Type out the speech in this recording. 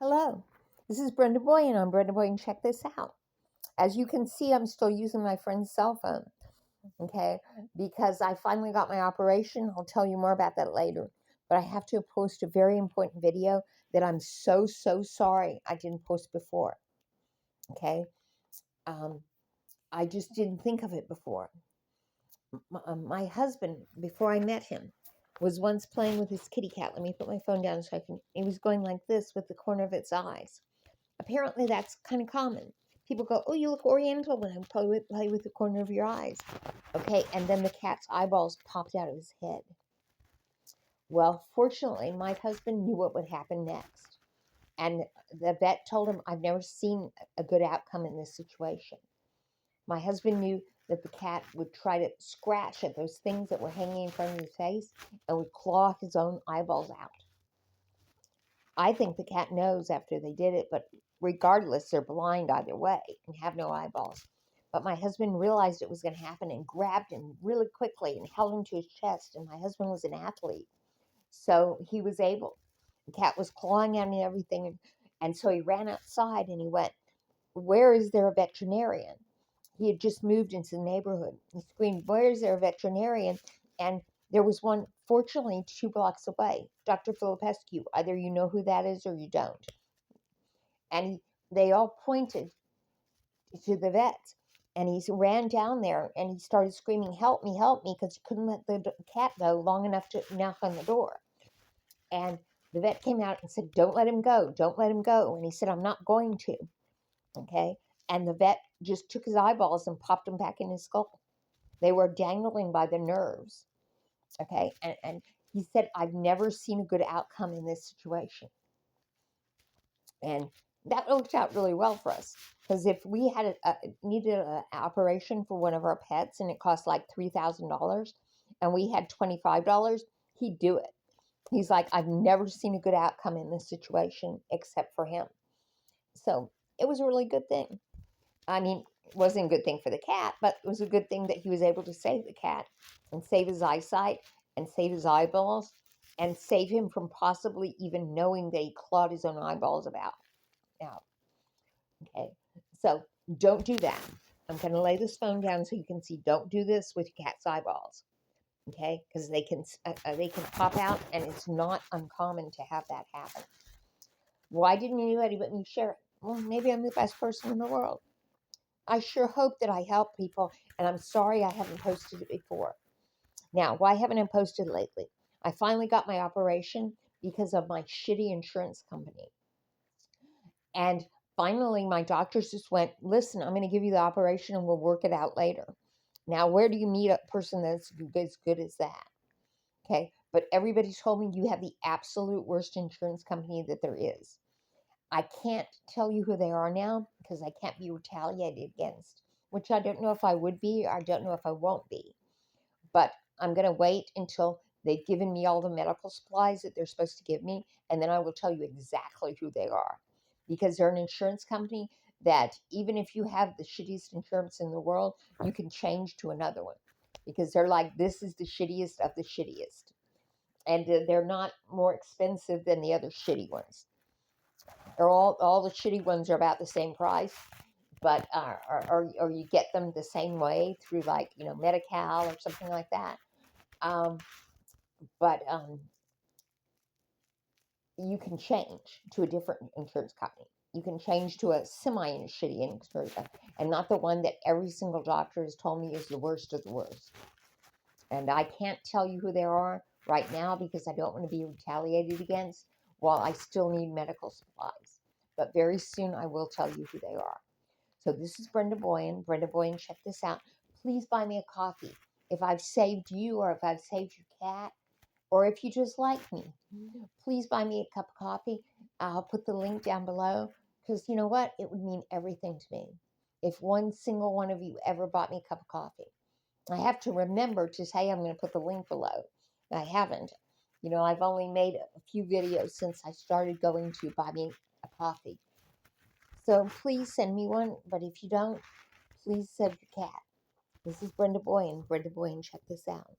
Hello, this is Brenda Boyen on Brenda Boyen. Check this out. As you can see, I'm still using my friend's cell phone, okay, because I finally got my operation. I'll tell you more about that later. But I have to post a very important video that I'm so sorry I didn't post before, okay? Um, I just didn't think of it before. My husband, before I met him, was once playing with his kitty cat. Let me put my phone down so I can. He was going like this with the corner of its eyes. Apparently, that's kind of common. People go, "Oh, you look oriental when I play with the corner of your eyes." Okay, and then the cat's eyeballs popped out of his head. Well, fortunately, my husband knew what would happen next. And the vet told him, "I've never seen a good outcome in this situation." My husband knew that the cat would try to scratch at those things that were hanging in front of his face and would claw his own eyeballs out. I think the cat knows after they did it, but regardless, they're blind either way and have no eyeballs. But my husband realized it was going to happen and grabbed him really quickly and held him to his chest. And my husband was an athlete, so he was able. The cat was clawing at him and everything. And so he ran outside and he went, "Where is there a veterinarian?" He had just moved into the neighborhood. He screamed, "Where is there a veterinarian?" And there was one, fortunately, 2 blocks away, Dr. Filipescu. Either you know who that is or you don't. And they all pointed to the vet. And he ran down there and he started screaming, "Help me, help me," because he couldn't let the cat go long enough to knock on the door. And the vet came out and said, "Don't let him go. Don't let him go." And he said, "I'm not going to." Okay. And the vet just took his eyeballs and popped them back in his skull. They were dangling by the nerves. Okay. And he said, "I've never seen a good outcome in this situation." And that worked out really well for us. Because if we had needed an operation for one of our pets and it cost like $3,000 and we had $25, he'd do it. He's like, "I've never seen a good outcome in this situation except for him." So it was a really good thing. I mean, it wasn't a good thing for the cat, but it was a good thing that he was able to save the cat and save his eyesight and save his eyeballs and save him from possibly even knowing that he clawed his own eyeballs out. Okay, so don't do that. I'm going to lay this phone down so you can see. Don't do this with your cat's eyeballs, okay? Because they can pop out, and it's not uncommon to have that happen. Why didn't anybody but me share it? Well, maybe I'm the best person in the world. I sure hope that I help people, and I'm sorry I haven't posted it before. Now, why haven't I posted lately? I finally got my operation because of my shitty insurance company. And finally, my doctors just went, "Listen, I'm going to give you the operation and we'll work it out later." Now, where do you meet a person that's as good as that? Okay. But everybody told me you have the absolute worst insurance company that there is. I can't tell you who they are now because I can't be retaliated against, which I don't know if I would be, or I don't know if I won't be. But I'm going to wait until they've given me all the medical supplies that they're supposed to give me, and then I will tell you exactly who they are. Because they're an insurance company that even if you have the shittiest insurance in the world, you can change to another one. Because they're like, this is the shittiest of the shittiest. And they're not more expensive than the other shitty ones. They're all the shitty ones are about the same price, but or you get them the same way through like Medi-Cal or something like that. Um, but you can change to a different insurance company. You can change to a semi-shitty insurance company, and not the one that every single doctor has told me is the worst of the worst. And I can't tell you who they are right now because I don't want to be retaliated against while I still need medical supplies. But very soon I will tell you who they are. So this is Brenda Boyen. Brenda Boyen, check this out. Please buy me a coffee. If I've saved you or if I've saved your cat, or if you just like me, please buy me a cup of coffee. I'll put the link down below because you know what? It would mean everything to me if one single one of you ever bought me a cup of coffee. I have to remember to say I'm going to put the link below. I haven't. I've only made a few videos since I started going to buy me a coffee. So please send me one, but if you don't, please send your cat. This is Brenda Boyen. Brenda Boyen, check this out.